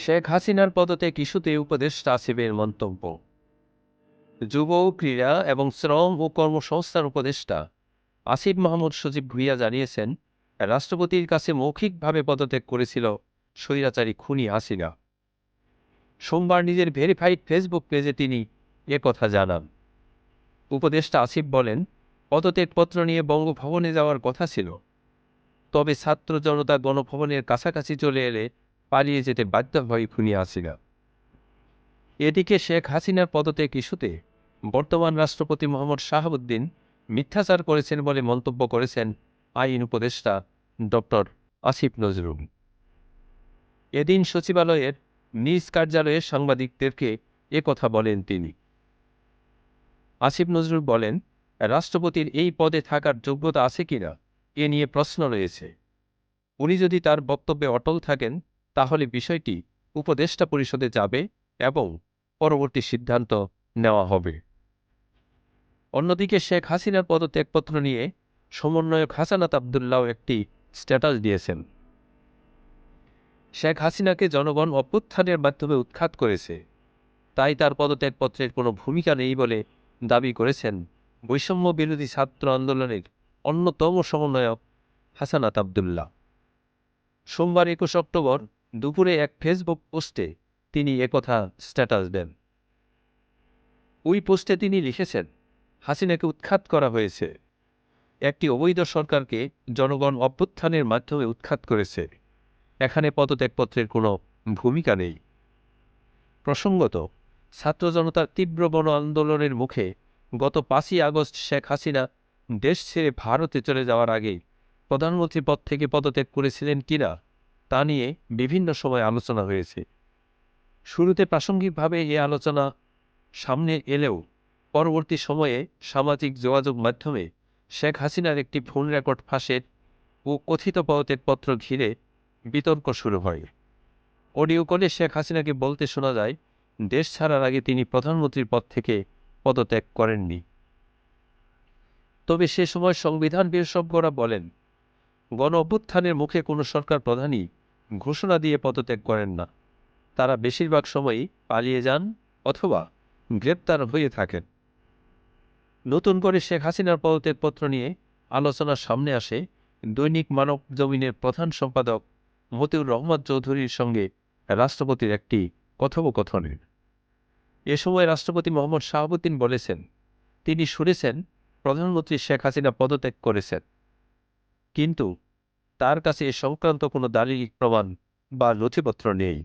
শেখ হাসিনার পদত্যাগ ইস্যুতে উপদেষ্টা আসিফের মন্তব্য। যুব ক্রীড়া এবং শ্রম ও কর্মসংস্থান উপদেষ্টা আসিফ মাহমুদ সজীব ভুঁইয়া জানিয়েছেন, রাষ্ট্রপতির কাছে মৌখিকভাবে পদত্যাগ করেছিল স্বৈরাচারী খুনি হাসিনা। সোমবার নিজের ভেরিফাইড ফেসবুক পেজে তিনি কথা জানান। উপদেষ্টা আসিফ বলেন, পদত্যাগপত্র নিয়ে বঙ্গভবনে যাওয়ার কথা ছিল, তবে ছাত্র জনতা গণভবনের কাছাকাছি চলে এলে পালিয়ে যেতে বাধ্য হয় খুনি হাসিনা। এদিকে শেখ হাসিনার পদত্যাগ ইস্যুতে বর্তমান রাষ্ট্রপতি মোহাম্মদ শাহাবুদ্দিন মিথ্যাচার করেছেন বলে মন্তব্য করেছেন আইন উপদেষ্টা ডক্টর আসিফ নজরুল। এদিন সচিবালয়ের নিজ কার্যালয়ে সাংবাদিকদেরকে কথা বলেন তিনি। আসিফ নজরুল বলেন, রাষ্ট্রপতির এই পদে থাকার যোগ্যতা আছে কিনা এ নিয়ে প্রশ্ন রয়েছে। উনি যদি তার বক্তব্যে অটল থাকেন তাহলে বিষয়টি উপদেষ্টা পরিষদে যাবে এবং পরবর্তী সিদ্ধান্ত নেওয়া হবে। অন্যদিকে শেখ হাসিনার পদত্যাগপত্র নিয়ে সমন্বয়ক হাসানাত আবদুল্লাহ একটি স্ট্যাটাস দিয়েছেন। শেখ হাসিনাকে জনগণ অভ্যুত্থানের মাধ্যমে উৎখাত করেছে, তাই তার পদত্যাগপত্রের কোনো ভূমিকা নেই বলে দাবি করেছেন বৈষম্য বিরোধী ছাত্র আন্দোলনের অন্যতম সমন্বয়ক হাসানাত আবদুল্লাহ। সোমবার ২১ অক্টোবর দুপুরে এক ফেসবুক পোস্টে তিনি একথা স্ট্যাটাস দেন। ওই পোস্টে তিনি লিখেছেন, হাসিনাকে উৎখাত করা হয়েছে। একটি অবৈধ সরকারকে জনগণ অভ্যুত্থানের মাধ্যমে উৎখাত করেছে। এখানে পদত্যাগপত্রের কোনো ভূমিকা নেই। প্রসঙ্গত, ছাত্র জনতার তীব্র গণ আন্দোলনের মুখে গত ৫ই আগস্ট শেখ হাসিনা দেশ ছেড়ে ভারতে চলে যাওয়ার আগে প্রধানমন্ত্রী পদ থেকে পদত্যাগ করেছিলেন কিনা তা নিয়ে বিভিন্ন সময় আলোচনা হয়েছে। শুরুতে প্রাসঙ্গিকভাবে এ আলোচনা সামনে এলেও পরবর্তী সময়ে সামাজিক যোগাযোগ মাধ্যমে শেখ হাসিনার একটি ফোন রেকর্ড ফাঁসের ও কথিত পদত্যাগপত্র ঘিরে বিতর্ক শুরু হয়। অডিও কলে শেখ হাসিনাকে বলতে শোনা যায়, দেশ ছাড়ার আগে তিনি প্রধানমন্ত্রীর পদ থেকে পদত্যাগ করেননি। তবে সে সময় সংবিধান বিশেষজ্ঞরা বলেন, গণ অভ্যুত্থানের মুখে কোনো সরকার প্রধানই ঘোষণা দিয়ে পদত্যাগ করেন না। তারা বেশিরভাগ সময়ই পালিয়ে যান অথবা গ্রেপ্তার হয়ে থাকেন। নতুন করে শেখ হাসিনার পদত্যাগপত্র নিয়ে আলোচনা সামনে আসে দৈনিক মানব জমিনের প্রধান সম্পাদক মতিউর রহমান চৌধুরীর সঙ্গে রাষ্ট্রপতির একটি কথোপকথনের। এ সময় রাষ্ট্রপতি মোহাম্মদ শাহাবুদ্দিন বলেছেন, তিনি শুনেছেন প্রধানমন্ত্রী শেখ হাসিনা পদত্যাগ করেছেন, কিন্তু তার কাছে এ সংক্রান্ত কোনো দালিলিক প্রমাণ বা নথিপত্র নেই।